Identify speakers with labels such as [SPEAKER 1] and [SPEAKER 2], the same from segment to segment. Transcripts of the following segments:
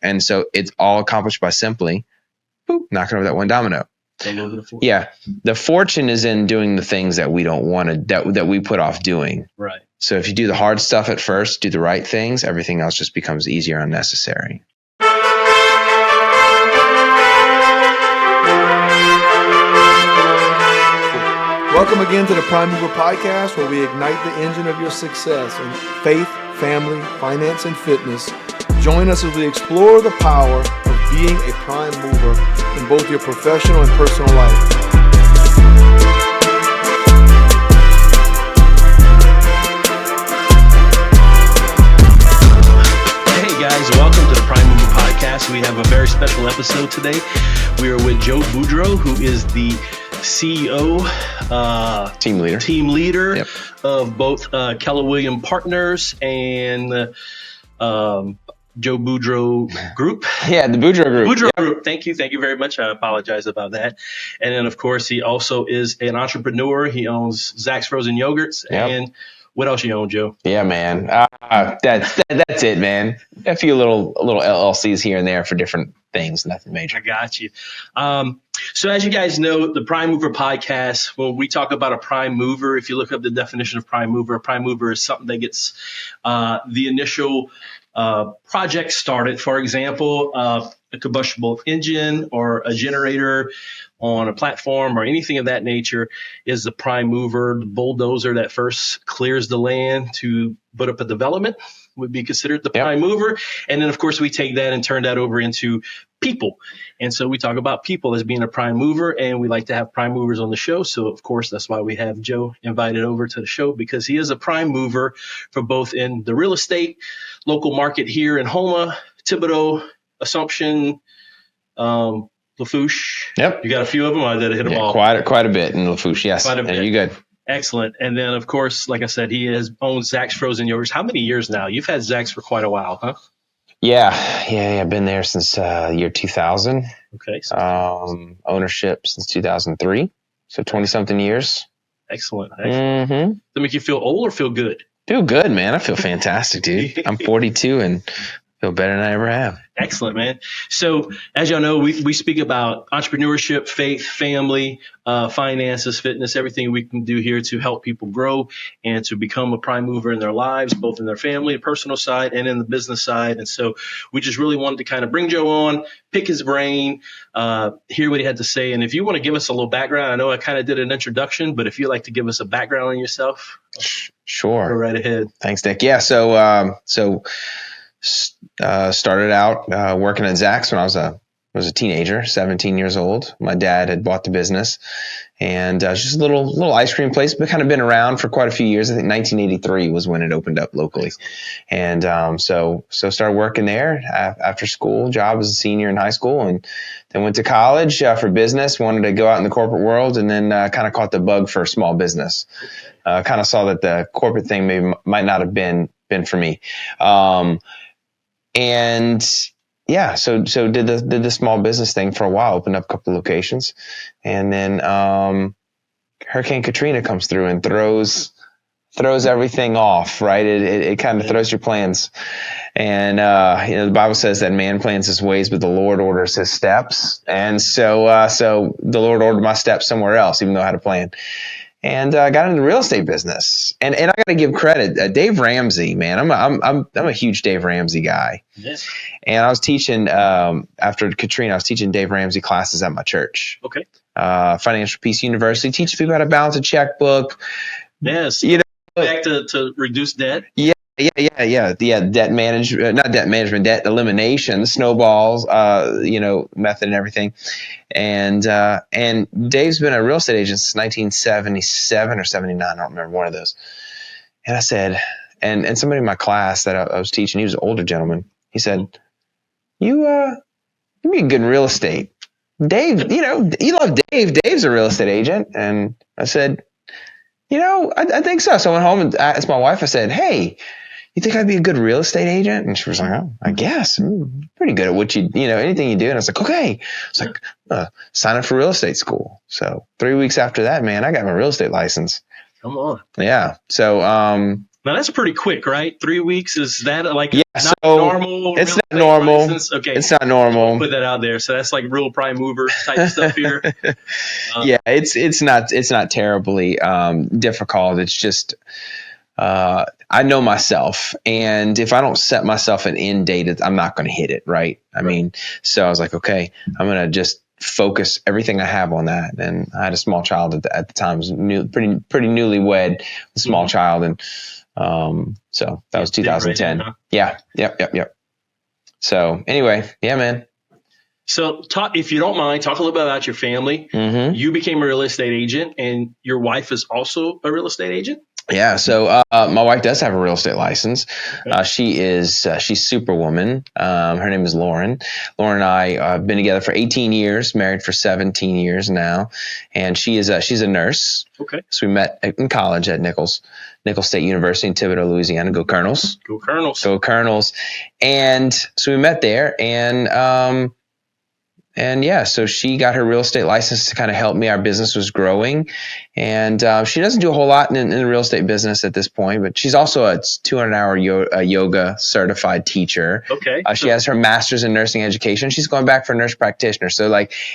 [SPEAKER 1] And so it's all accomplished by simply knocking over that one domino. Yeah. The fortune is in doing the things that we don't want to, that we put off doing.
[SPEAKER 2] Right.
[SPEAKER 1] So if you do the hard stuff at first, do the right things, everything else just becomes easier and necessary.
[SPEAKER 3] Welcome again to the Prime Mover Podcast, where we ignite the engine of your success in faith, family, finance, and fitness. Join us as we explore the power of being a prime mover in both your professional and personal life.
[SPEAKER 2] Hey guys, welcome to the Prime Mover Podcast. We have a very special episode today. We are with Joe Boudreaux, who is the CEO, team leader
[SPEAKER 1] Yep.
[SPEAKER 2] of both Keller Williams Partners and Joe Boudreaux Group.
[SPEAKER 1] Yeah, the Boudreaux Group.
[SPEAKER 2] Boudreaux Group. Thank you very much. I apologize about that. And then, of course, he also is an entrepreneur. He owns Zach's Frozen Yogurts.
[SPEAKER 1] Yep.
[SPEAKER 2] And what else you own, Joe?
[SPEAKER 1] Yeah, man. That's it, man. A few little LLCs here and there for different things. Nothing major.
[SPEAKER 2] I got you. So as you guys know, the Prime Mover Podcast, when we talk about a prime mover, if you look up the definition of prime mover, a prime mover is something that gets the initial project started. For example, a combustible engine or a generator on a platform or anything of that nature is the prime mover. The bulldozer that first clears the land to put up a development would be considered the prime mover. And then, of course, we take that and turn that over into people. And so we talk about people as being a prime mover, and we like to have prime movers on the show. So, of course, that's why we have Joe invited over to the show, because he is a prime mover for both in the real estate, local market here in Houma, Thibodaux, Assumption, Lafourche.
[SPEAKER 1] Yep.
[SPEAKER 2] You got a few of them? I did hit them all.
[SPEAKER 1] Quite a bit in Lafourche. Yes.
[SPEAKER 2] Quite a bit.
[SPEAKER 1] You're good.
[SPEAKER 2] Excellent. And then, of course, like I said, he has owned Zach's Frozen Yogurts. How many years now? You've had Zach's for quite a while, huh?
[SPEAKER 1] Yeah. I've been there since year 2000.
[SPEAKER 2] Okay.
[SPEAKER 1] Ownership since 2003. So 20-something years.
[SPEAKER 2] Excellent.
[SPEAKER 1] Mm-hmm.
[SPEAKER 2] Does that make you feel old or feel good?
[SPEAKER 1] Feel good, man. I feel fantastic, dude. I'm 42 and feel better than I ever have.
[SPEAKER 2] Excellent, man. So as y'all know, we speak about entrepreneurship, faith, family, finances, fitness, everything we can do here to help people grow and to become a prime mover in their lives, both in their family, personal side, and in the business side. And so we just really wanted to kind of bring Joe on, pick his brain, hear what he had to say. And if you want to give us a little background, I know I kind of did an introduction, but if you'd like to give us a background on yourself,
[SPEAKER 1] sure.
[SPEAKER 2] Go right ahead.
[SPEAKER 1] Thanks, Dick. Yeah. So started out working at Zach's when I was a teenager, 17 years old. My dad had bought the business, and just a little ice cream place, but kind of been around for quite a few years. I think 1983 was when it opened up locally, and so started working there after school. Job as a senior in high school, and then went to college for business. Wanted to go out in the corporate world, and then kind of caught the bug for small business. Kind of saw that the corporate thing might not have been for me. And yeah, so did the small business thing for a while, opened up a couple locations, and then Hurricane Katrina comes through and throws everything off, right? It kind of throws your plans. And the Bible says that man plans his ways, but the Lord orders his steps. And so the Lord ordered my steps somewhere else, even though I had a plan. And I got into the real estate business, and I got to give credit, Dave Ramsey, man. I'm a huge Dave Ramsey guy.
[SPEAKER 2] Yes.
[SPEAKER 1] And I was teaching after Katrina. I was teaching Dave Ramsey classes at my church.
[SPEAKER 2] Okay.
[SPEAKER 1] Financial Peace University, teaching people how to balance a checkbook.
[SPEAKER 2] Yes. Back to reduce debt.
[SPEAKER 1] Yeah. Debt management, debt elimination, snowballs, method and everything. And Dave's been a real estate agent since 1977 or 79. I don't remember, one of those. And I said, and somebody in my class that I was teaching, he was an older gentleman. He said, you be good in real estate. Dave, you love Dave. Dave's a real estate agent. And I said, I think so. So I went home and asked my wife, I said, hey, you think I'd be a good real estate agent? And she was like, oh, I guess. I'm pretty good at what anything you do. And I was like, okay. It's like, sign up for real estate school. So 3 weeks after that, man, I got my real estate license.
[SPEAKER 2] Come on.
[SPEAKER 1] Yeah. So
[SPEAKER 2] Now that's pretty quick, right? 3 weeks, is that like
[SPEAKER 1] Yeah,
[SPEAKER 2] not
[SPEAKER 1] so
[SPEAKER 2] normal?
[SPEAKER 1] it's
[SPEAKER 2] real
[SPEAKER 1] not
[SPEAKER 2] estate
[SPEAKER 1] normal.
[SPEAKER 2] license? Okay,
[SPEAKER 1] It's not normal.
[SPEAKER 2] put that out there. So that's like real prime mover type stuff here.
[SPEAKER 1] Yeah, it's not terribly difficult. It's just I know myself, and if I don't set myself an end date, I'm not going to hit it, right? I mean, so I was like, okay, I'm going to just focus everything I have on that. And I had a small child at the time, was pretty newlywed, a small child, and so that was 2010.
[SPEAKER 2] Right in, huh?
[SPEAKER 1] Yeah, yep. So anyway, yeah, man.
[SPEAKER 2] So if you don't mind, talk a little bit about your family.
[SPEAKER 1] Mm-hmm.
[SPEAKER 2] You became a real estate agent, and your wife is also a real estate agent?
[SPEAKER 1] Yeah, so my wife does have a real estate license.
[SPEAKER 2] Okay.
[SPEAKER 1] She's Superwoman. Her name is Lauren. Lauren and I have been together for 18 years, married for 17 years now, and she's a nurse.
[SPEAKER 2] Okay.
[SPEAKER 1] So we met in college at Nichols State University in Thibodaux, Louisiana. Go Colonels!
[SPEAKER 2] Go Colonels!
[SPEAKER 1] Go Colonels! And so we met there, and yeah, so she got her real estate license to kind of help me. Our business was growing, and she doesn't do a whole lot in the real estate business at this point, but she's also a 200-hour yoga certified teacher.
[SPEAKER 2] Okay.
[SPEAKER 1] She has her master's in nursing education. She's going back for a nurse practitioner. So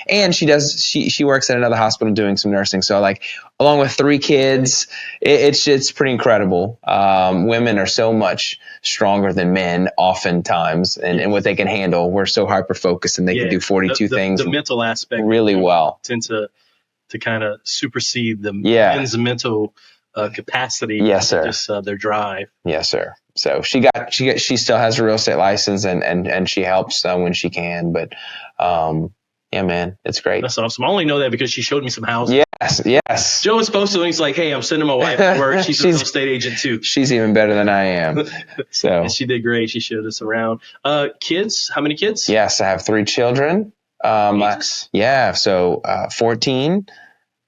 [SPEAKER 1] and she works at another hospital doing some nursing. So along with 3 kids, it's pretty incredible. Women are so much stronger than men oftentimes, and what they can handle. We're so hyper focused, and they can do 42 things.
[SPEAKER 2] The mental aspect
[SPEAKER 1] really well
[SPEAKER 2] tend to kind of supersede the men's mental capacity.
[SPEAKER 1] Yes, sir.
[SPEAKER 2] Just their drive.
[SPEAKER 1] Yes, sir. So she still has a real estate license, and she helps when she can. But yeah, man, it's great.
[SPEAKER 2] That's awesome. I only know that because she showed me some houses.
[SPEAKER 1] Yes.
[SPEAKER 2] Joe was supposed to, and he's like, "Hey, I'm sending my wife to work. She's a real estate agent too."
[SPEAKER 1] She's even better than I am. So
[SPEAKER 2] and she did great. She showed us around. Kids? How many kids?
[SPEAKER 1] Yes, I have 3 children. So 14.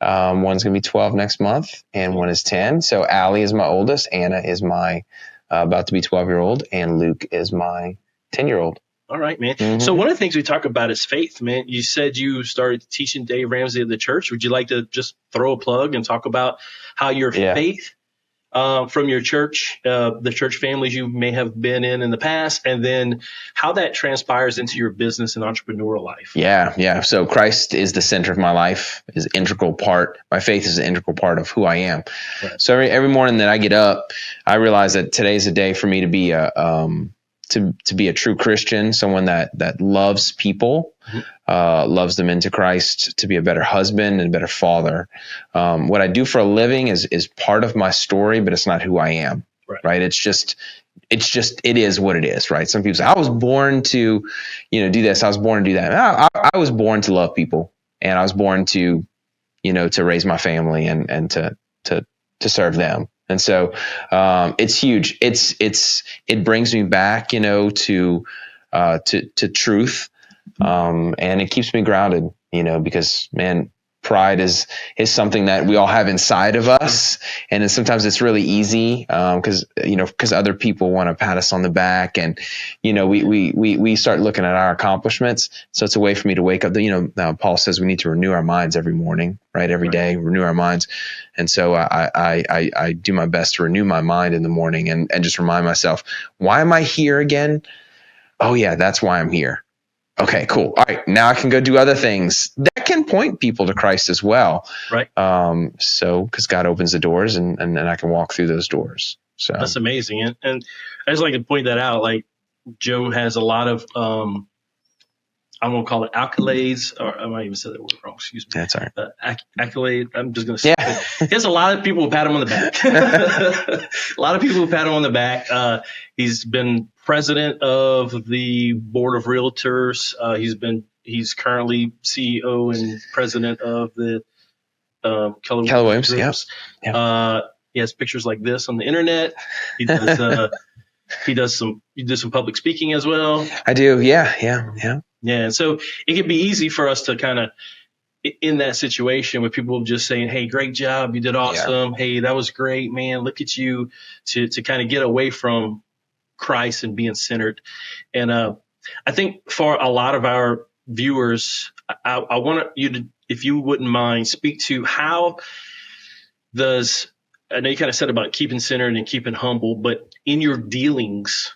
[SPEAKER 1] One's gonna be 12 next month, and one is 10. So Allie is my oldest. Anna is my about to be 12-year-old, and Luke is my 10-year-old.
[SPEAKER 2] All right, man.
[SPEAKER 1] Mm-hmm.
[SPEAKER 2] So one of the things we talk about is faith, man. You said you started teaching Dave Ramsey at the church. Would you like to just throw a plug and talk about how your faith from your church, the church families you may have been in the past, and then how that transpires into your business and entrepreneurial life?
[SPEAKER 1] Yeah. So Christ is the center of my life, is an integral part. My faith is an integral part of who I am. Right. So every morning that I get up, I realize that today's a day for me to be to be a true Christian, someone that loves people, loves them into Christ, to be a better husband and a better father. What I do for a living is part of my story, but it's not who I am. Right. It is what it is. Right. Some people say, I was born to, do this. I was born to do that. I was born to love people, and I was born to, to raise my family and to serve them. And so it's huge. It brings me back, to truth, and it keeps me grounded, because, man, pride is something that we all have inside of us, and sometimes it's really easy because other people want to pat us on the back, and we start looking at our accomplishments. So it's a way for me to wake up. Paul says we need to renew our minds every morning, right? Every day, renew our minds. And so I do my best to renew my mind in the morning and just remind myself, why am I here again? Oh yeah, that's why I'm here. Okay, cool. All right, now I can go do other things that can point people to Christ as well.
[SPEAKER 2] Right.
[SPEAKER 1] So because God opens the doors, and I can walk through those doors. So
[SPEAKER 2] that's amazing. And I just like to point that out. Like, Joe has a lot of I won't call it accolades, or I might even say that word wrong. Excuse me.
[SPEAKER 1] That's all right.
[SPEAKER 2] Accolade. I'm just going to say it. He has a lot of people who pat him on the back. A lot of people who pat him on the back. He's been president of the board of realtors. He's currently CEO and president of the Keller
[SPEAKER 1] Williams.
[SPEAKER 2] Yeah. He has pictures like this on the internet. He does. You do some public speaking as well.
[SPEAKER 1] I do. Yeah.
[SPEAKER 2] Yeah. So it can be easy for us to kind of, in that situation with people just saying, hey, great job. You did awesome. Yeah. Hey, that was great, man. Look at you, to kind of get away from Christ and being centered. And I think for a lot of our viewers, I want you to, if you wouldn't mind, speak to how does I know you kind of said about keeping centered and keeping humble, but in your dealings,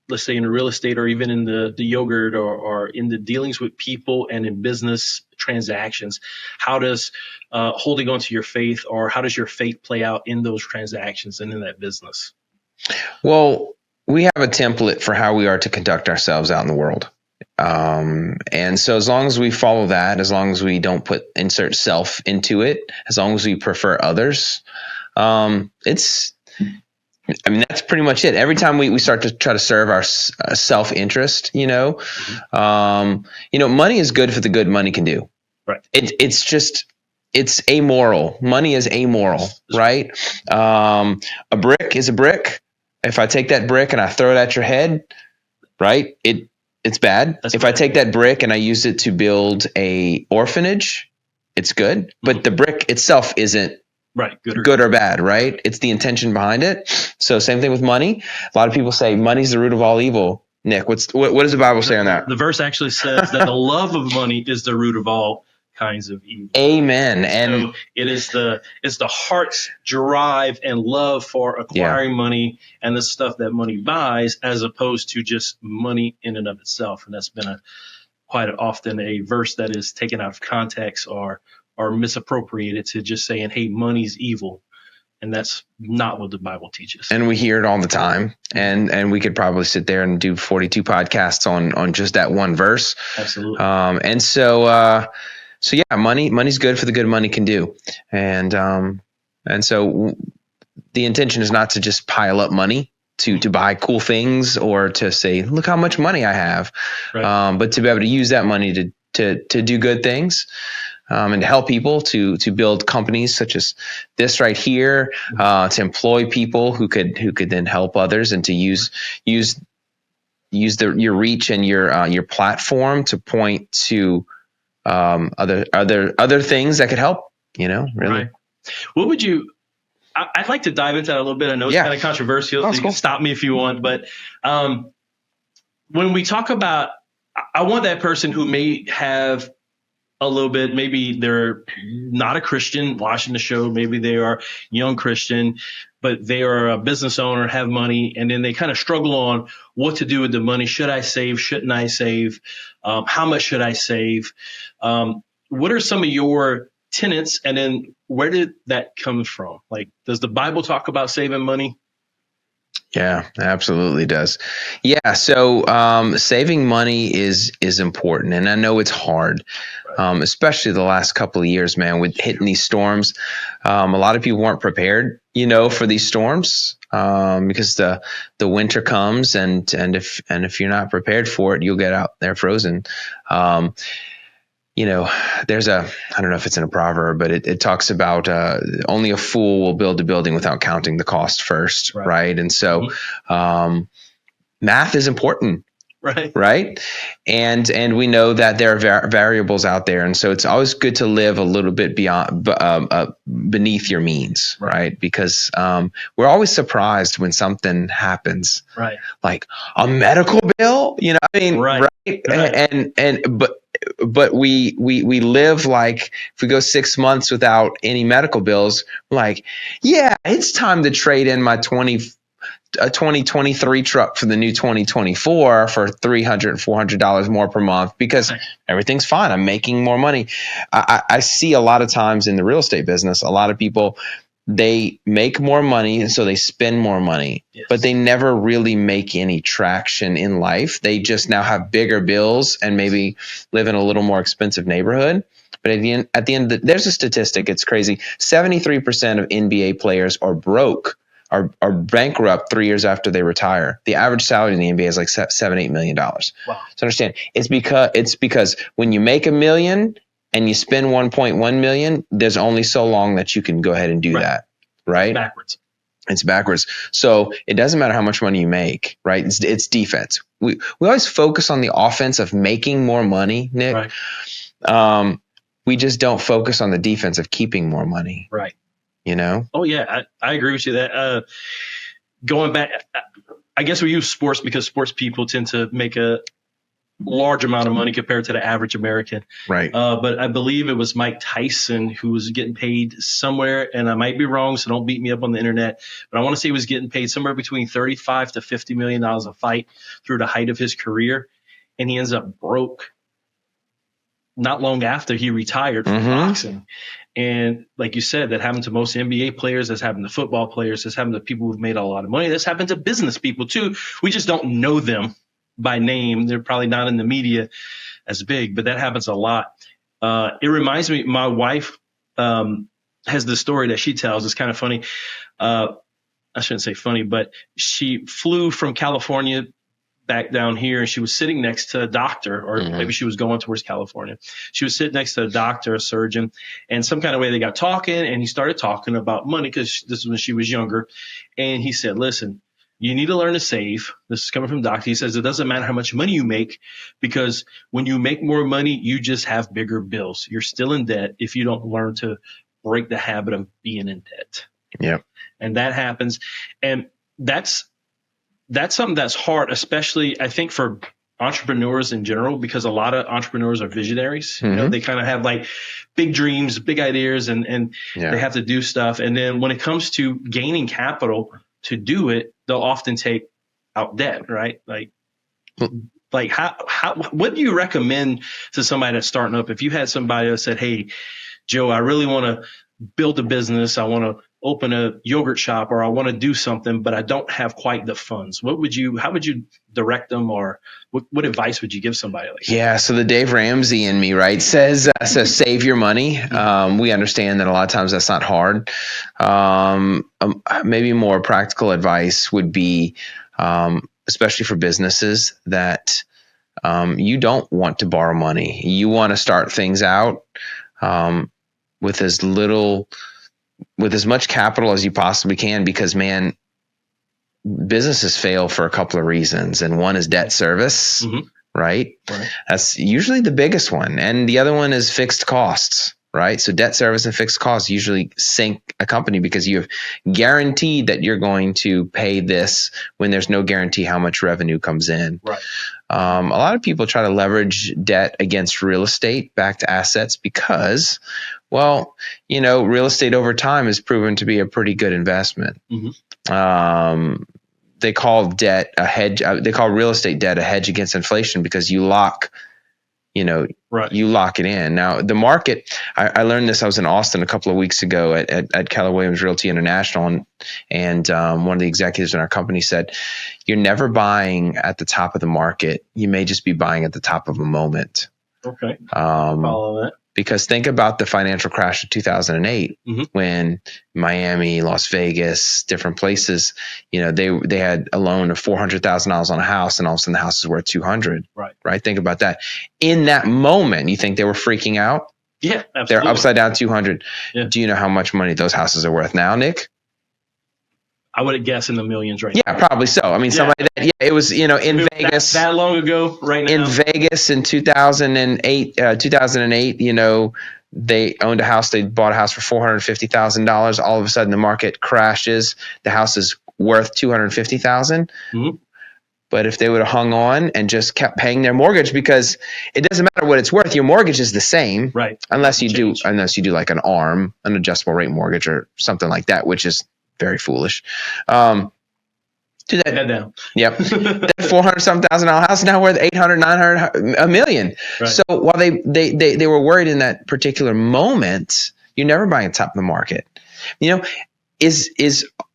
[SPEAKER 2] let's say in real estate or even in the yogurt or in the dealings with people and in business transactions, how does holding on to your faith, or how does your faith play out in those transactions and in that business?
[SPEAKER 1] Well, we have a template for how we are to conduct ourselves out in the world. And so as long as we follow that, as long as we don't insert self into it, as long as we prefer others, that's pretty much it. Every time we start to try to serve our self-interest, money is good for the good money can do.
[SPEAKER 2] Right.
[SPEAKER 1] It's amoral. Money is amoral, right? A brick is a brick. If I take that brick and I throw it at your head, right? It's bad. If I take that brick and I use it to build a orphanage, it's good. But the brick itself isn't
[SPEAKER 2] right,
[SPEAKER 1] good or bad, right? It's the intention behind it. So same thing with money. A lot of people say money's the root of all evil. Nick, what does the Bible say on that?
[SPEAKER 2] The verse actually says that the love of money is the root of all kinds of evil.
[SPEAKER 1] Amen. And
[SPEAKER 2] so it's the heart's drive and love for acquiring money and the stuff that money buys, as opposed to just money in and of itself. And that's been quite often a verse that is taken out of context or misappropriated to just saying, hey, money's evil. And that's not what the Bible teaches.
[SPEAKER 1] And we hear it all the time. And we could probably sit there and do 42 podcasts on just that one verse.
[SPEAKER 2] Absolutely.
[SPEAKER 1] So yeah, money's good for the good money can do. And so the intention is not to just pile up money to buy cool things or to say, look how much money I have. Right. But to be able to use that money to do good things. And to help people to build companies such as this right here, to employ people who could then help others, and to use your reach and your platform to point to other things that could help. Really.
[SPEAKER 2] Right. What would you? I'd like to dive into that a little bit. I know it's kind of controversial. So you can stop me if you want, but when we talk about, I want that person who may have a little bit, maybe they're not a Christian watching the show, maybe they are young Christian, but they are a business owner, have money, and then they kind of struggle on what to do with the money. Should I save? Shouldn't I save? How much should I save? What are some of your tenets, and then where did that come from? Like, does the Bible talk about saving money?
[SPEAKER 1] Yeah, absolutely does. Yeah. So, saving money is important. And I know it's hard, especially the last couple of years, man, with hitting these storms. A lot of people weren't prepared, for these storms, because the winter comes and if you're not prepared for it, you'll get out there frozen. There's I don't know if it's in a proverb, but it talks about only a fool will build a building without counting the cost first, right? And so math is important, right? And we know that there are variables out there, and so it's always good to live a little bit beyond beneath your means, right? Because we're always surprised when something happens,
[SPEAKER 2] right?
[SPEAKER 1] Like a medical bill, right? But we live like, if we go 6 months without any medical bills, we're like, yeah, it's time to trade in my 2023 truck for the new 2024 for $300, $400 more per month because everything's fine. I'm making more money. I see a lot of times in the real estate business, a lot of people, they make more money and so they spend more money, but they never really make any traction in life. They just now have bigger bills and maybe live in a little more expensive neighborhood. But at the end, there's a statistic. It's crazy. 73% of NBA players are broke, are bankrupt 3 years after they retire. The average salary in the NBA is like $7-8 million. Wow. So understand, it's because when you make $1 million and you spend 1.1 million, there's only so long that you can go ahead and do that, right? It's backwards. So it doesn't matter how much money you make, right? It's defense. We always focus on the offense of making more money, Nick. Right. We just don't focus on the defense of keeping more money.
[SPEAKER 2] Right.
[SPEAKER 1] Oh
[SPEAKER 2] yeah, I agree with you that. Going back, I guess we use sports because sports people tend to make a large amount of money compared to the average American.
[SPEAKER 1] Right.
[SPEAKER 2] But I believe it was Mike Tyson who was getting paid somewhere, and I might be wrong, so don't beat me up on the internet, but I want to say he was getting paid somewhere between $35 to $50 million a fight through the height of his career. And he ends up broke not long after he retired from boxing. And like you said, that happened to most NBA players. That's happened to football players. That's happened to people who've made a lot of money. That's happened to business people too. We just don't know them by name. They're probably not in the media as big, but that happens a lot. It reminds me, my wife has this story that she tells. It's kind of funny. I shouldn't say funny, but she flew from California back down here, and she was sitting next to a doctor, or maybe she was going towards California. She was sitting next to a doctor, a surgeon, and some kind of way they got talking, and he started talking about money because this is when she was younger. And he said, listen, you need to learn to save. This is coming from the doctor. He says it doesn't matter how much money you make, because when you make more money, you just have bigger bills. You're still in debt if you don't learn to break the habit of being in debt.
[SPEAKER 1] Yeah. And
[SPEAKER 2] that happens. And that's something that's hard, especially I think for entrepreneurs in general, because a lot of entrepreneurs are visionaries. You know, they kind of have like big dreams, big ideas, and they have to do stuff. And then when it comes to gaining capital to do it, they'll often take out debt, right? Like how what do you recommend to somebody that's starting up? If you had somebody that said, hey, Joe, I really want to build a business. I want to open a yogurt shop, or I want to do something, but I don't have quite the funds. How would you direct them, or what advice would you give somebody like that?
[SPEAKER 1] Yeah. So the Dave Ramsey in me, right, says save your money. We understand that a lot of times that's not hard. Maybe more practical advice would be, especially for businesses, that you don't want to borrow money. You want to start things out with as much capital as you possibly can, because, man, businesses fail for a couple of reasons. And one is debt service, right? That's usually the biggest one. And the other one is fixed costs, right? So debt service and fixed costs usually sink a company, because you have guaranteed that you're going to pay this when there's no guarantee how much revenue comes in.
[SPEAKER 2] Right.
[SPEAKER 1] A lot of people try to leverage debt against real estate backed assets because, well, you know, real estate over time has proven to be a pretty good investment. They call debt a hedge. They call real estate debt a hedge against inflation, because you lock it in. Now, the market, I learned this. I was in Austin a couple of weeks ago at Keller Williams Realty International, and one of the executives in our company said, you're never buying at the top of the market. You may just be buying at the top of a moment.
[SPEAKER 2] Okay. Follow that.
[SPEAKER 1] Because think about the financial crash of 2008, when Miami, Las Vegas, different places, you know, they had a loan of $400,000 on a house, and all of a sudden the house is worth $200,000. Right. Think about that. In that moment, you think they were freaking out?
[SPEAKER 2] Yeah, absolutely.
[SPEAKER 1] They're upside down 200.
[SPEAKER 2] Yeah.
[SPEAKER 1] Do you know how much money those houses are worth now, Nick?
[SPEAKER 2] I would have guessed in the millions right
[SPEAKER 1] now. Yeah, probably so. I mean, somebody that, it was, you know, in Vegas.
[SPEAKER 2] That long ago, right now.
[SPEAKER 1] In Vegas in 2008, you know, they owned a house. They bought a house for $450,000. All of a sudden, the market crashes. The house is worth $250,000. But if they would have hung on and just kept paying their mortgage, because it doesn't matter what it's worth, your mortgage is the same,
[SPEAKER 2] right? Unless
[SPEAKER 1] you do like an adjustable rate mortgage or something like that, which is very foolish. Do that.
[SPEAKER 2] Head down.
[SPEAKER 1] Yep. That $400,000 house now worth $800,000, $900,000, $1 million.
[SPEAKER 2] Right.
[SPEAKER 1] So while they were worried in that particular moment, you're never buying at top of the market. You know,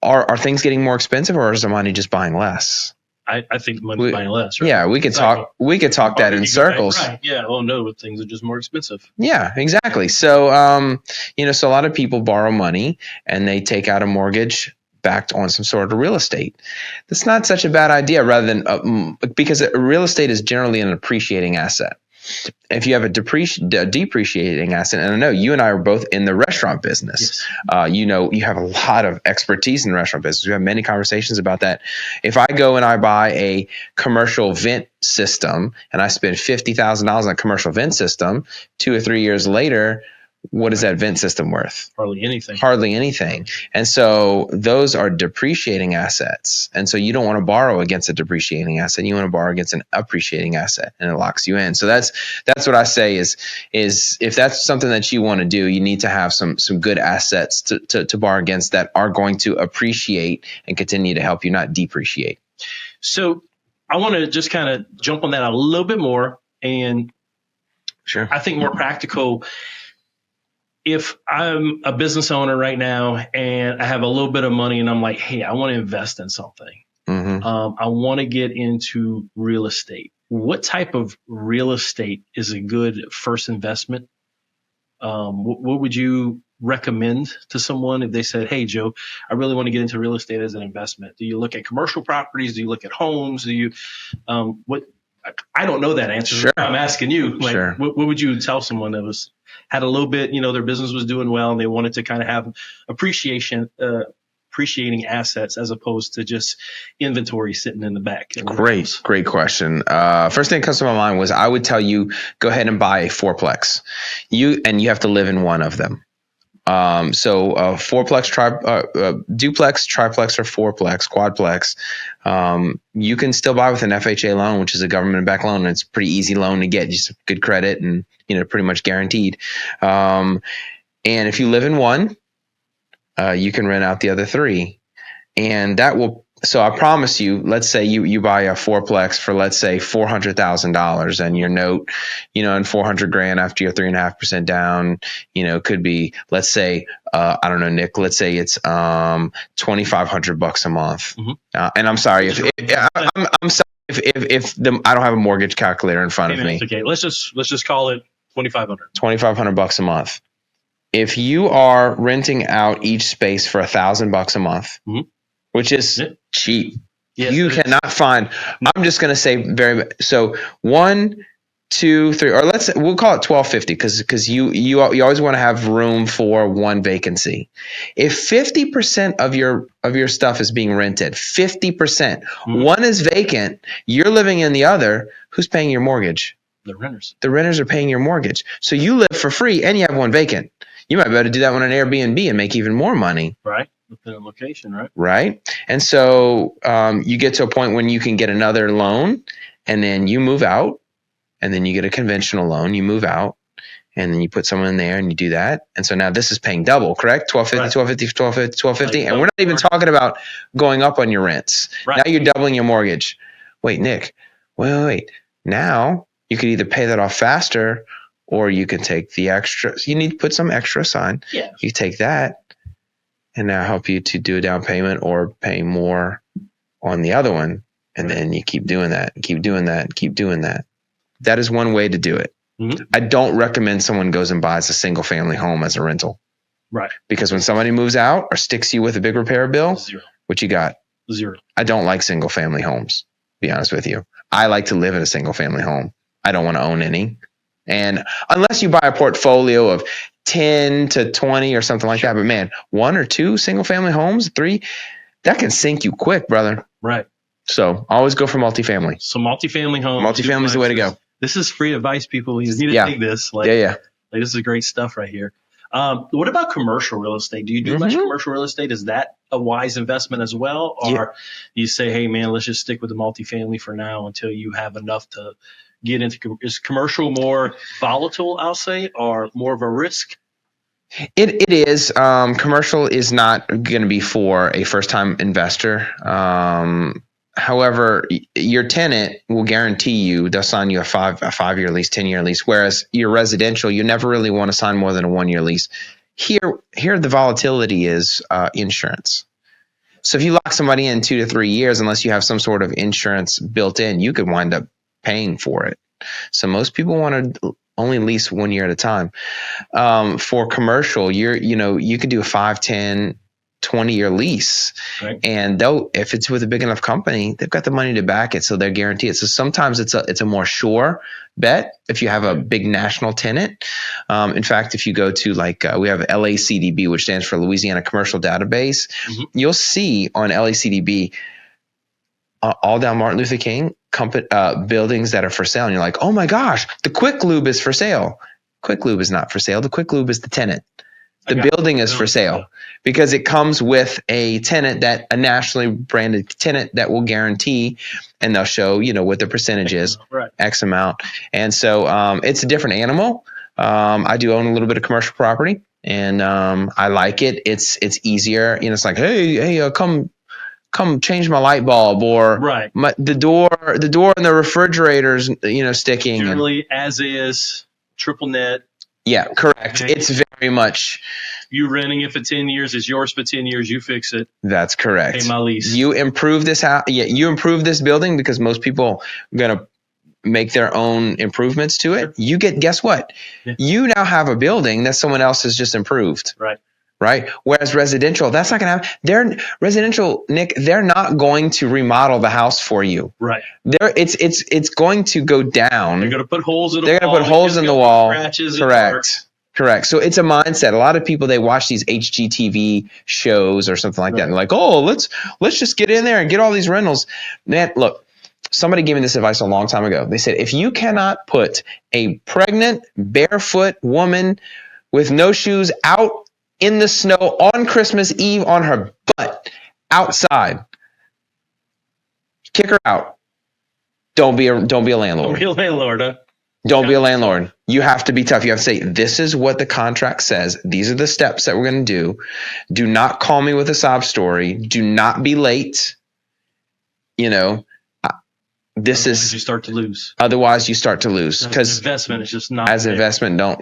[SPEAKER 1] are things getting more expensive, or is the money just buying less?
[SPEAKER 2] I think money's buying less. Right?
[SPEAKER 1] Yeah, we could talk that in circles.
[SPEAKER 2] Right. Yeah. Oh no, things are just more expensive.
[SPEAKER 1] Yeah, exactly. So, you know, so a lot of people borrow money and they take out a mortgage backed on some sort of real estate. That's not such a bad idea, rather than because real estate is generally an appreciating asset. If you have a depreciating asset, and I know you and I are both in the restaurant business, yes. You know, you have a lot of expertise in the restaurant business. We have many conversations about that. If I go and I buy a commercial vent system and I spend $50,000 on a commercial vent system, 2 or 3 years later, what is that vent system worth?
[SPEAKER 2] Hardly anything.
[SPEAKER 1] Hardly anything. And so those are depreciating assets. And so you don't want to borrow against a depreciating asset. You want to borrow against an appreciating asset, and it locks you in. So that's what I say is if that's something that you want to do, you need to have some good assets to borrow against that are going to appreciate and continue to help you, not depreciate.
[SPEAKER 2] So I want to just kind of jump on that a little bit more. And
[SPEAKER 1] sure,
[SPEAKER 2] I think more practical. If I'm a business owner right now and I have a little bit of money and I'm like, hey, I want to invest in something.
[SPEAKER 1] Mm-hmm.
[SPEAKER 2] I want to get into real estate. What type of real estate is a good first investment? What would you recommend to someone if they said, hey, Joe, I really want to get into real estate as an investment? Do you look at commercial properties? Do you look at homes? Do you what? I don't know that answer.
[SPEAKER 1] Sure.
[SPEAKER 2] I'm asking you. Like,
[SPEAKER 1] sure.
[SPEAKER 2] What would you tell someone that had a little bit, their business was doing well and they wanted to kind of have appreciating assets as opposed to just inventory sitting in the back?
[SPEAKER 1] Great question. First thing that comes to my mind was I would tell you, go ahead and buy a fourplex. You have to live in one of them. So fourplex, duplex, triplex, or fourplex, quadplex. You can still buy with an FHA loan, which is a government-backed loan. And it's a pretty easy loan to get, just good credit and pretty much guaranteed. And if you live in one, you can rent out the other three, and that will. So I promise you, let's say you buy a fourplex for, let's say, $400,000, and your note, and $400,000 after your 3.5% down, could be, let's say, I don't know, Nick, let's say it's $2,500 a month.
[SPEAKER 2] Mm-hmm.
[SPEAKER 1] And I'm sorry I'm sorry if I don't have a mortgage calculator in front of me.
[SPEAKER 2] Okay, let's just call it $2,500.
[SPEAKER 1] $2,500 a month. If you are renting out each space for $1,000 a month. Mm-hmm. Which is cheap. Yes, you cannot find. I'm just going to say so 1, 2, 3, or we'll call it $1,250 because you always want to have room for one vacancy. If 50% of your stuff is being rented, 50%, one is vacant, you're living in the other. Who's paying your mortgage?
[SPEAKER 2] The renters.
[SPEAKER 1] The renters are paying your mortgage. So you live for free and you have one vacant. You might be able to do that on an Airbnb and make even more money.
[SPEAKER 2] Right. Within a location, right?
[SPEAKER 1] Right. And so you get to a point when you can get another loan, and then you move out, and then you get a conventional loan, you move out, and then you put someone in there and you do that. And so now this is paying double, correct? $1,250, and we're not even talking about going up on your rents. Right. Now you're doubling your mortgage. Wait, Nick, wait. Now you could either pay that off faster, or you can take the extra. You need to put some extra aside.
[SPEAKER 2] Yeah.
[SPEAKER 1] You take that, and now help you to do a down payment or pay more on the other one. And then you keep doing that, keep doing that, keep doing that. That is one way to do it. Mm-hmm. I don't recommend someone goes and buys a single family home as a rental.
[SPEAKER 2] Right.
[SPEAKER 1] Because when somebody moves out or sticks you with a big repair bill,
[SPEAKER 2] Zero.
[SPEAKER 1] What you got?
[SPEAKER 2] Zero.
[SPEAKER 1] I don't like single family homes, to be honest with you. I like to live in a single family home. I don't want to own any. And unless you buy a portfolio of 10 to 20 or something like that. But man, 1 or 2 single family homes, 3, that can sink you quick, brother.
[SPEAKER 2] Right.
[SPEAKER 1] So always go for multifamily.
[SPEAKER 2] So multifamily homes.
[SPEAKER 1] Multifamily is the way to go.
[SPEAKER 2] This is free advice, people. You need to take this.
[SPEAKER 1] Like
[SPEAKER 2] this is great stuff right here. What about commercial real estate? Do you do much commercial real estate? Is that a wise investment as well? Or you say, hey, man, let's just stick with the multifamily for now until you have enough to get into? Is commercial more volatile, I'll say, or more of a risk?
[SPEAKER 1] It is. Commercial is not going to be for a first-time investor. However, your tenant will guarantee you they'll sign you a 5-year lease, 10-year lease. Whereas your residential, you never really want to sign more than a 1-year lease. Here the volatility is insurance. So if you lock somebody in 2 to 3 years, unless you have some sort of insurance built in, you could wind up paying for it. So most people want to only lease 1 year at a time. For commercial, you could do a 5, 10, 20-year lease. Right. And if it's with a big enough company, they've got the money to back it, so they're guaranteed. So sometimes it's a more sure bet if you have a big national tenant. In fact, if you go to we have LACDB, which stands for Louisiana Commercial Database, you'll see on LACDB all down Martin Luther King buildings that are for sale, and you're like, oh my gosh, the Quick Lube is for sale. Quick Lube is not for sale. The Quick Lube is the tenant. The
[SPEAKER 2] I got
[SPEAKER 1] building
[SPEAKER 2] it.
[SPEAKER 1] is for sale because it comes with a tenant, that a nationally branded tenant that will guarantee, and they'll show, what the percentage is,
[SPEAKER 2] Right.
[SPEAKER 1] X amount. And so it's a different animal. I do own a little bit of commercial property, and I like it. It's easier. It's like, hey, come change my light bulb, or
[SPEAKER 2] Right.
[SPEAKER 1] the door in the refrigerator's, sticking.
[SPEAKER 2] Generally, as is, triple net.
[SPEAKER 1] Yeah, correct.
[SPEAKER 2] Okay.
[SPEAKER 1] It's very much.
[SPEAKER 2] You renting it for 10 years, it's yours for 10 years. You fix it.
[SPEAKER 1] That's correct.
[SPEAKER 2] Pay my lease.
[SPEAKER 1] You improve this house. Yeah, you improve this building because most people are going to make their own improvements to it. You guess what?
[SPEAKER 2] Yeah.
[SPEAKER 1] You now have a building that someone else has just improved. Right. Whereas residential, that's not going to happen. Nick, they're not going to remodel the house for you.
[SPEAKER 2] Right.
[SPEAKER 1] It's going to go down.
[SPEAKER 2] They're going to put holes in the wall.
[SPEAKER 1] They're going to put holes in the wall. Correct. So it's a mindset. A lot of people, they watch these HGTV shows or something like that. And they're like, oh, let's just get in there and get all these rentals. Man, look, somebody gave me this advice a long time ago. They said, if you cannot put a pregnant, barefoot woman with no shoes out in the snow on Christmas Eve on her butt outside, kick her out. Don't be a landlord.
[SPEAKER 2] Don't be a landlord, huh?
[SPEAKER 1] Don't be a landlord. You have to be tough. You have to say, this is what the contract says. These are the steps that we're going to do. Do not call me with a sob story. Do not be late.
[SPEAKER 2] Otherwise you start to lose.
[SPEAKER 1] Otherwise you start to lose, because
[SPEAKER 2] investment is just not
[SPEAKER 1] as
[SPEAKER 2] there.
[SPEAKER 1] Investment. Don't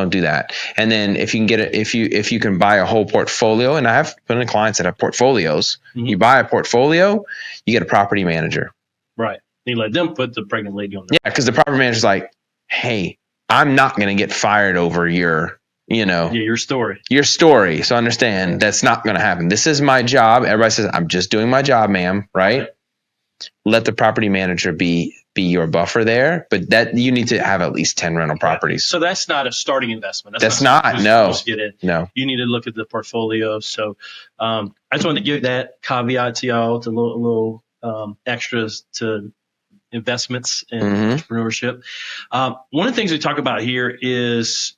[SPEAKER 1] do that. And then if you can get it, if you can buy a whole portfolio, and I have plenty of clients that have portfolios.
[SPEAKER 2] Mm-hmm.
[SPEAKER 1] You buy a portfolio, you get a property manager.
[SPEAKER 2] Right. You let them put the pregnant lady on there.
[SPEAKER 1] Yeah, because the property manager's like, hey, I'm not going to get fired over your story. So understand that's not going to happen. This is my job. Everybody says, I'm just doing my job, ma'am. Right? Let the property manager be your buffer there, but that you need to have at least 10 rental properties.
[SPEAKER 2] So that's not a starting investment.
[SPEAKER 1] That's not no.
[SPEAKER 2] Get in.
[SPEAKER 1] No.
[SPEAKER 2] You need to look at the portfolio. So I just wanted to give that caveat to y'all, to little extras to investments and entrepreneurship. One of the things we talk about here is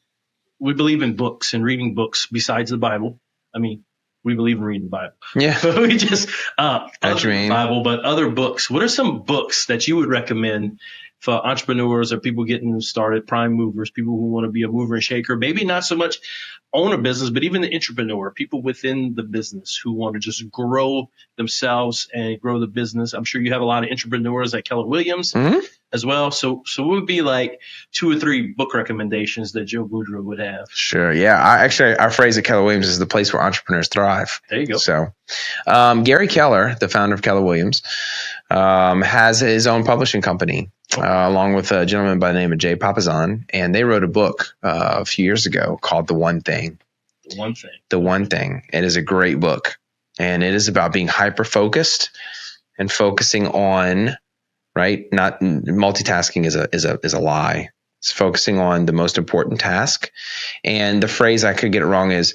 [SPEAKER 2] we believe in books and reading books besides the Bible. I mean, we believe in reading the Bible.
[SPEAKER 1] Yeah.
[SPEAKER 2] We just the Bible, but other books. What are some books that you would recommend for entrepreneurs or people getting started, prime movers, people who want to be a mover and shaker, maybe not so much own a business, but even the entrepreneur, people within the business who want to just grow themselves and grow the business? I'm sure you have a lot of entrepreneurs like Keller Williams as well. So what would be like 2 or 3 book recommendations that Joe Boudreaux would have?
[SPEAKER 1] Sure. Yeah. Our phrase at Keller Williams is the place where entrepreneurs thrive.
[SPEAKER 2] There you go.
[SPEAKER 1] So Gary Keller, the founder of Keller Williams, has his own publishing company. Along with a gentleman by the name of Jay Papasan, and they wrote a book a few years ago called The One Thing. The One Thing. It is a great book, and it is about being hyper-focused and focusing on, right? Not multitasking is a lie. It's focusing on the most important task. And the phrase, I could get it wrong, is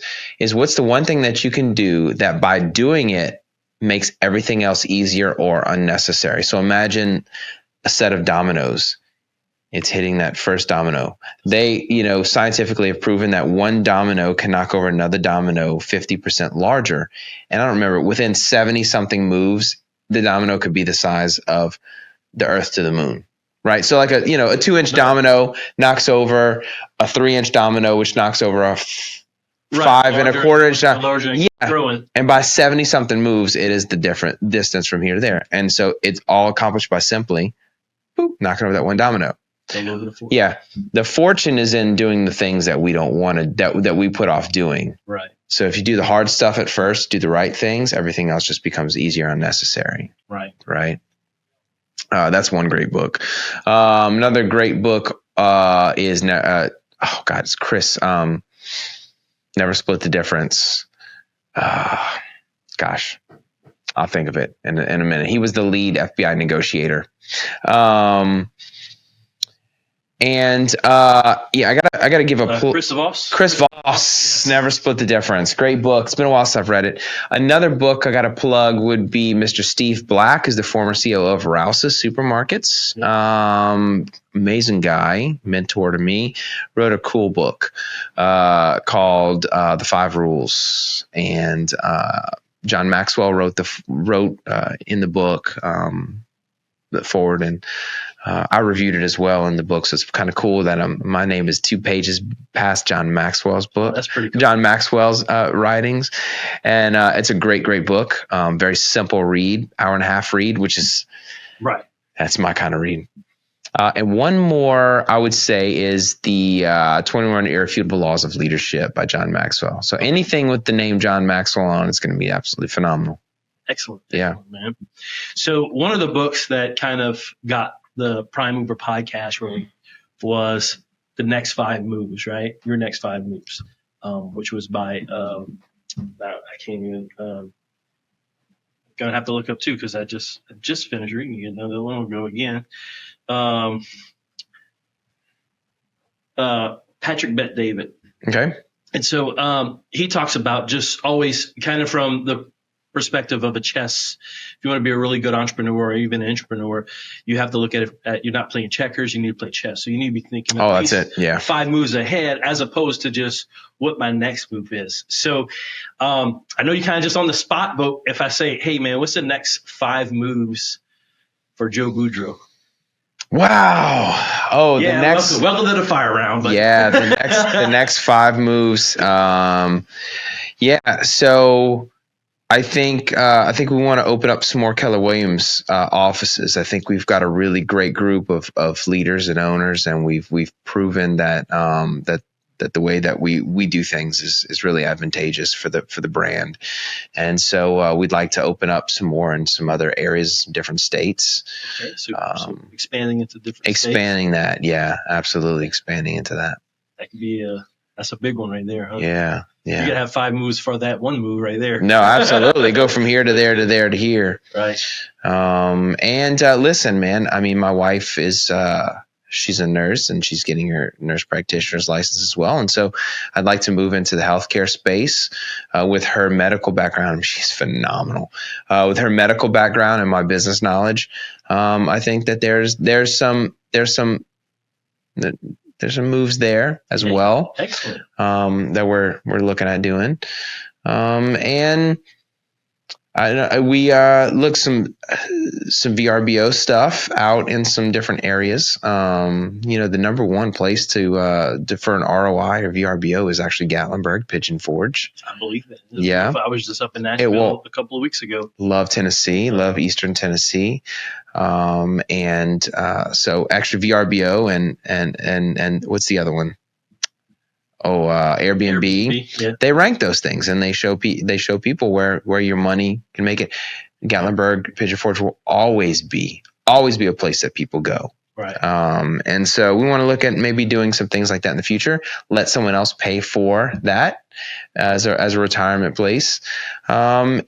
[SPEAKER 1] what's the one thing that you can do that by doing it makes everything else easier or unnecessary? So imagine a set of dominoes. It's hitting that first domino. They, scientifically have proven that one domino can knock over another domino 50% larger. And I don't remember, within 70 something moves, the domino could be the size of the Earth to the moon. Right. So like a 2-inch domino knocks over a 3-inch domino, which knocks over a 5 and a quarter inch. Yeah. And by 70 something moves, it is the different distance from here to there. And so it's all accomplished by simply knocking over that one domino. Yeah. The fortune is in doing the things that we don't want to, that we put off doing.
[SPEAKER 2] Right.
[SPEAKER 1] So if you do the hard stuff at first, do the right things, everything else just becomes easier and necessary. Right. That's one great book. Another great book is it's Chris. Never Split the Difference. Gosh. I'll think of it in a minute. He was the lead FBI negotiator. And I gotta give a
[SPEAKER 2] Chris Voss.
[SPEAKER 1] Chris Voss, Never Split the Difference. Great book. It's been a while since I've read it. Another book I got to plug would be Mr. Steve Black, is the former CEO of Rouse's Supermarkets. Amazing guy, mentor to me. Wrote a cool book called The 5 Rules, and John Maxwell wrote in the book the forward, and I reviewed it as well in the book, so it's kind of cool that my name is 2 pages past John Maxwell's book.
[SPEAKER 2] Oh, that's pretty cool.
[SPEAKER 1] John Maxwell's writings, and it's a great book. Very simple read, hour and a half read, which is
[SPEAKER 2] right.
[SPEAKER 1] That's my kind of read. And one more I would say is the 21 Irrefutable Laws of Leadership by John Maxwell. So anything with the name John Maxwell on, it's going to be absolutely phenomenal.
[SPEAKER 2] Excellent.
[SPEAKER 1] Yeah,
[SPEAKER 2] man. So one of the books that kind of got the Prime Mover podcast really was The Next 5 Moves, right? Your Next 5 Moves, which was by, I can't even, gonna have to look up too, because I just finished reading it not that long ago again. Patrick Bet-David.
[SPEAKER 1] Okay.
[SPEAKER 2] And so he talks about just always kind of from the perspective of a chess. If you want to be a really good entrepreneur or even an entrepreneur, you have to look at it. You're not playing checkers. You need to play chess. So you need to be thinking
[SPEAKER 1] that's it. Yeah.
[SPEAKER 2] 5 moves ahead, as opposed to just what my next move is. So I know you're kind of just on the spot, but if I say, hey man, what's the next 5 moves for Joe Boudreaux?
[SPEAKER 1] Wow. Oh,
[SPEAKER 2] yeah,
[SPEAKER 1] the next
[SPEAKER 2] welcome to the fire round. But.
[SPEAKER 1] Yeah, the next 5 moves. So I think we want to open up some more Keller Williams offices. I think we've got a really great group of leaders and owners, and we've proven that that the way that we do things is really advantageous for the brand. And so we'd like to open up some more in some other areas, different states.
[SPEAKER 2] Okay, so expanding into different
[SPEAKER 1] expanding
[SPEAKER 2] states.
[SPEAKER 1] That, yeah, absolutely, expanding into that.
[SPEAKER 2] That could be that's a big one right there, huh?
[SPEAKER 1] Yeah.
[SPEAKER 2] You gotta have 5 moves for that one move right there.
[SPEAKER 1] No, absolutely. Go from here to there to there to here.
[SPEAKER 2] Right.
[SPEAKER 1] And listen, man, I mean, my wife is she's a nurse, and she's getting her nurse practitioner's license as well. And so I'd like to move into the healthcare space with her medical background. She's phenomenal. With her medical background and my business knowledge, I think that there's some moves there as well.
[SPEAKER 2] Excellent.
[SPEAKER 1] That we're looking at doing. And we look some VRBO stuff out in some different areas. The number one place to defer an ROI or VRBO is actually Gatlinburg, Pigeon Forge.
[SPEAKER 2] I believe that.
[SPEAKER 1] Yeah.
[SPEAKER 2] I was just up in Nashville a couple of weeks ago.
[SPEAKER 1] Love Tennessee. Love Eastern Tennessee. So actually VRBO and what's the other one? Airbnb.
[SPEAKER 2] Yeah.
[SPEAKER 1] They rank those things, and they show people where your money can make it. Gatlinburg, Pigeon Forge will always be a place that people go.
[SPEAKER 2] Right.
[SPEAKER 1] And so we want to look at maybe doing some things like that in the future. Let someone else pay for that as a retirement place. And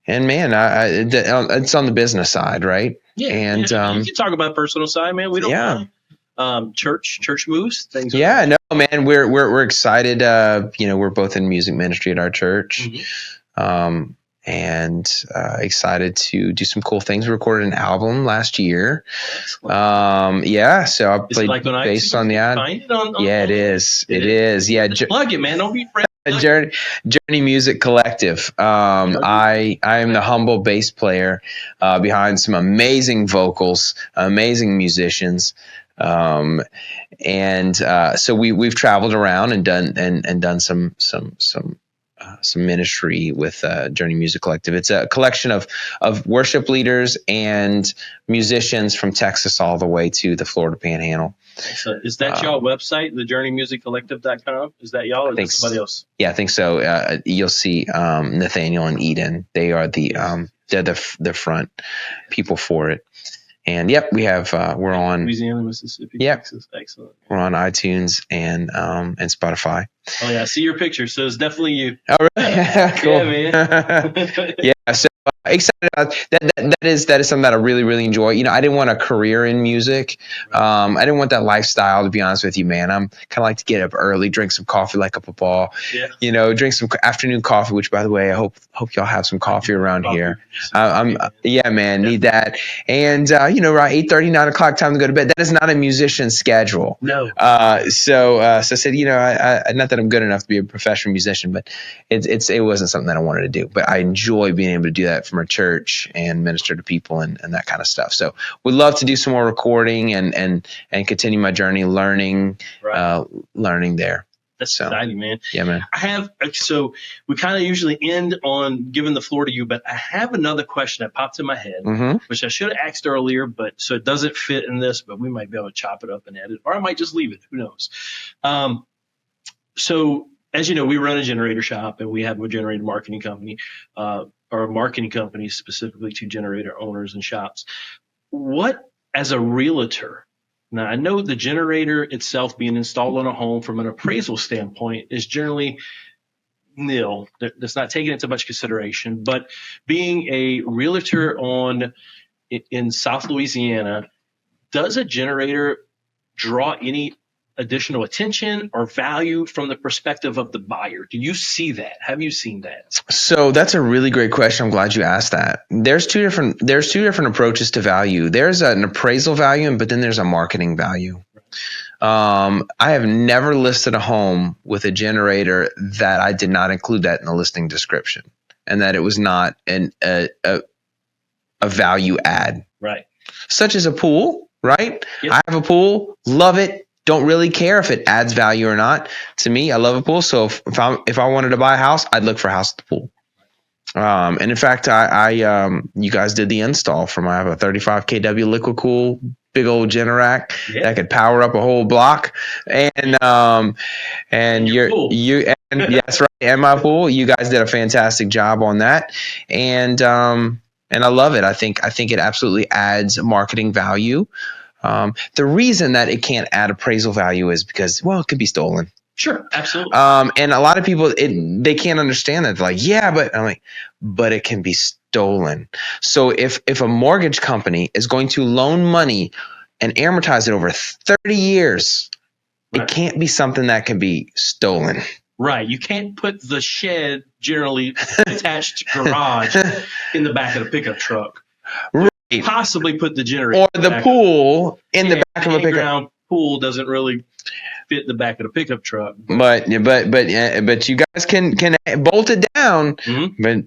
[SPEAKER 1] man, it's on the business side, right?
[SPEAKER 2] Yeah.
[SPEAKER 1] And
[SPEAKER 2] you can talk about personal side, man. We don't.
[SPEAKER 1] Yeah.
[SPEAKER 2] Church moves, things.
[SPEAKER 1] Yeah, no, man, we're excited. We're both in music ministry at our church, and excited to do some cool things. We recorded an album last year. So I played bass on the ad. It is. It is. Yeah,
[SPEAKER 2] plug it, man. Don't be afraid.
[SPEAKER 1] Journey Music Collective. I am the humble bass player behind some amazing vocals, amazing musicians. So we've traveled around and done some ministry with Journey Music Collective. It's a collection of worship leaders and musicians from Texas all the way to the Florida Panhandle.
[SPEAKER 2] So is that y'all website, thejourneymusiccollective.com? Is that y'all or is that somebody else?
[SPEAKER 1] Yeah, I think so. You'll see Nathaniel and Eden. They are they're the front people for it. And yep, we have we're on
[SPEAKER 2] Louisiana, Mississippi, Texas. Excellent.
[SPEAKER 1] We're on iTunes and Spotify.
[SPEAKER 2] Oh yeah, I see your picture, so it's definitely you.
[SPEAKER 1] Oh really? Cool.
[SPEAKER 2] Yeah, man.
[SPEAKER 1] Yeah, so excited that is something that I really, really enjoy. I didn't want a career in music. I didn't want that lifestyle, to be honest with you, man. I'm kind of like to get up early, drink some coffee like a football, drink some afternoon coffee, which, by the way, I hope y'all have some coffee around here. Yeah, man, need that. And, around 8:30, 9 o'clock, time to go to bed. That is not a musician's schedule.
[SPEAKER 2] No.
[SPEAKER 1] So I said, I not that I'm good enough to be a professional musician, but it wasn't something that I wanted to do. But I enjoy being able to do that from our church and minister to people and that kind of stuff. So we'd love to do some more recording and continue my journey learning there.
[SPEAKER 2] That's exciting, man.
[SPEAKER 1] Yeah, man.
[SPEAKER 2] So we kind of usually end on giving the floor to you, but I have another question that popped in my head, which I should have asked earlier, but so it doesn't fit in this, but we might be able to chop it up and edit, or I might just leave it. Who knows? So as you know, we run a generator shop and we have a generator marketing company, or a marketing company specifically to generator owners and shops. What, as a realtor, now, I know the generator itself being installed on a home from an appraisal standpoint is generally nil. That's not taken into much consideration. But being a realtor in South Louisiana, does a generator draw any additional attention or value from the perspective of the buyer? Do you see that? Have you seen that?
[SPEAKER 1] So that's a really great question. I'm glad you asked that. There's two different approaches to value. There's an appraisal value, but then there's a marketing value. I have never listed a home with a generator that I did not include that in the listing description, and that it was not a value add.
[SPEAKER 2] Right.
[SPEAKER 1] Such as a pool, right?
[SPEAKER 2] Yep.
[SPEAKER 1] I have a pool, love it. Don't really care if it adds value or not. To me, I love a pool. So if I wanted to buy a house, I'd look for a house at the pool. And in fact, you guys did the install from, I have a 35 kW liquid cool, big old Generac that could power up a whole block. And that's right. And my pool, you guys did a fantastic job on that. And I love it. I think it absolutely adds marketing value. The reason that it can't add appraisal value is because, it could be stolen.
[SPEAKER 2] Sure, absolutely.
[SPEAKER 1] And a lot of people, they can't understand that. They're like, yeah, but I'm like, but it can be stolen. So if a mortgage company is going to loan money and amortize it over 30 years, it can't be something that can be stolen.
[SPEAKER 2] Right. You can't put the shed, generally attached garage, in the back of the pickup truck. Possibly put the generator
[SPEAKER 1] or the pool in the back of a pickup.
[SPEAKER 2] Pool doesn't really fit the back of the pickup truck.
[SPEAKER 1] But you guys can bolt it down. Mm-hmm.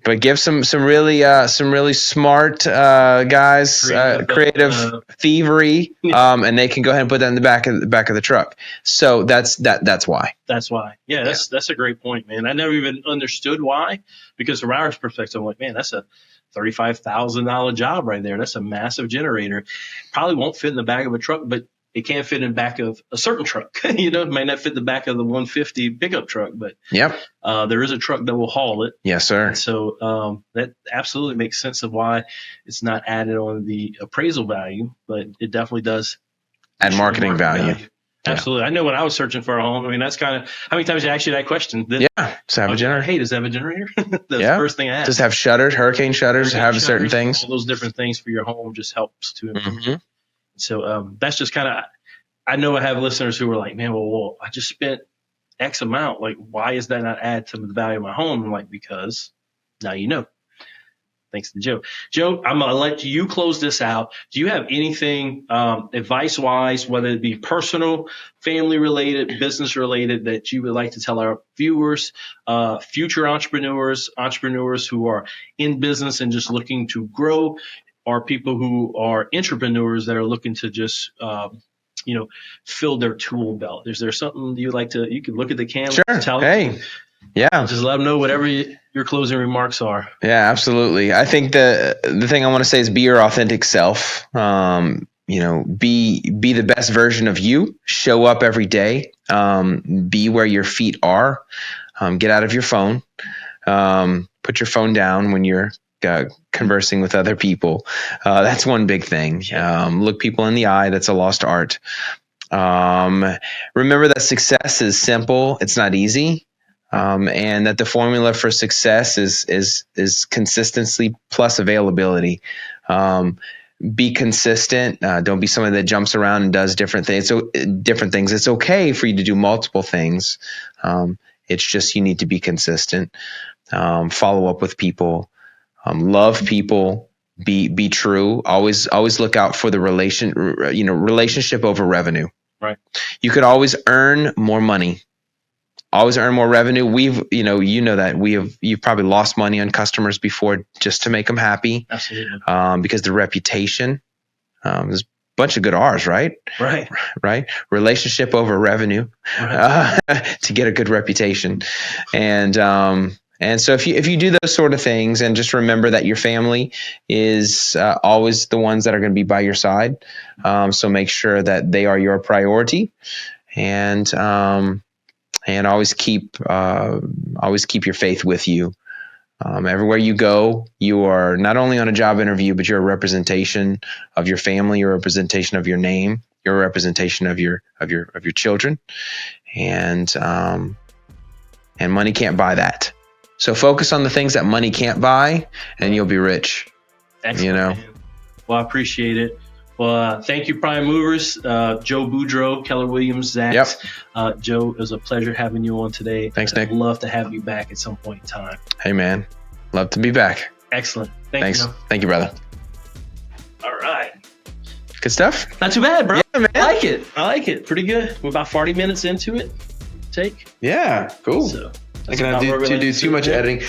[SPEAKER 1] But give some really smart guys creative thievery, and they can go ahead and put that in the back of the truck. So that's why.
[SPEAKER 2] That's why. Yeah, that's a great point, man. I never even understood why, because from our perspective, I'm like, man, that's a $35,000 job right there. That's a massive generator. Probably won't fit in the back of a truck, but it can fit in the back of a certain truck. It might not fit the back of the 150 pickup truck, but there is a truck that will haul it.
[SPEAKER 1] Yes, sir.
[SPEAKER 2] And so that absolutely makes sense of why it's not added on the appraisal value, but it definitely does
[SPEAKER 1] add marketing value.
[SPEAKER 2] Absolutely. I know when I was searching for a home, I mean, that's kind of how many times I asked you that question.
[SPEAKER 1] Just have a generator.
[SPEAKER 2] Hey, does it have a generator? That's the first thing I asked.
[SPEAKER 1] Just have shutters, hurricane shutters, certain things.
[SPEAKER 2] All those different things for your home just helps to improve. Mm-hmm. So that's just kind of, I know I have listeners who are like, man, well, I just spent X amount. Like, why is that not add to the value of my home? I'm like, because now you know. Thanks to Joe. Joe, I'm going to let you close this out. Do you have anything advice-wise, whether it be personal, family-related, business-related, that you would like to tell our viewers, future entrepreneurs who are in business and just looking to grow, or people who are entrepreneurs that are looking to just fill their tool belt? Is there something you like to? You can look at the camera.
[SPEAKER 1] Sure.
[SPEAKER 2] Tell them.
[SPEAKER 1] Yeah.
[SPEAKER 2] Just let them know whatever your closing remarks are.
[SPEAKER 1] Yeah, absolutely. I think the thing I want to say is be your authentic self. Be the best version of you. Show up every day. Be where your feet are. Get out of your phone. Put your phone down when you're conversing with other people. That's one big thing. Look people in the eye. That's a lost art. Remember that success is simple. It's not easy. And that the formula for success is consistency plus availability. Be consistent. Don't be someone that jumps around and does different things. So different things. It's okay for you to do multiple things. It's just you need to be consistent. Follow up with people. Love people. Be true. Always look out for the relationship over revenue.
[SPEAKER 2] Right.
[SPEAKER 1] You could always earn more money. Always earn more revenue. You've probably lost money on customers before just to make them happy.
[SPEAKER 2] Absolutely.
[SPEAKER 1] Because the reputation, there's a bunch of good R's, right?
[SPEAKER 2] Right.
[SPEAKER 1] Relationship over revenue,
[SPEAKER 2] Right.
[SPEAKER 1] To get a good reputation. And so if you do those sort of things, and just remember that your family is always the ones that are going to be by your side. So make sure that they are your priority, and always keep your faith with you. Everywhere you go, you are not only on a job interview, but you're a representation of your family, you're a representation of your name, you're a representation of your children, and money can't buy that. So focus on the things that money can't buy, and you'll be rich.
[SPEAKER 2] Excellent. Man. Well, I appreciate it. Well, thank you, Prime Movers. Joe Boudreaux, Keller Williams, Zach.
[SPEAKER 1] Yep.
[SPEAKER 2] Joe, it was a pleasure having you on today.
[SPEAKER 1] Thanks, Nick.
[SPEAKER 2] I'd love to have you back at some point in time.
[SPEAKER 1] Hey, man. Love to be back.
[SPEAKER 2] Excellent.
[SPEAKER 1] Thanks.
[SPEAKER 2] You.
[SPEAKER 1] Thank you, brother.
[SPEAKER 2] All right.
[SPEAKER 1] Good stuff.
[SPEAKER 2] Not too bad, bro.
[SPEAKER 1] Yeah, man.
[SPEAKER 2] I like it. Pretty good. We're about 40 minutes into it.
[SPEAKER 1] Yeah, cool.
[SPEAKER 2] So
[SPEAKER 1] I cannot do too much editing.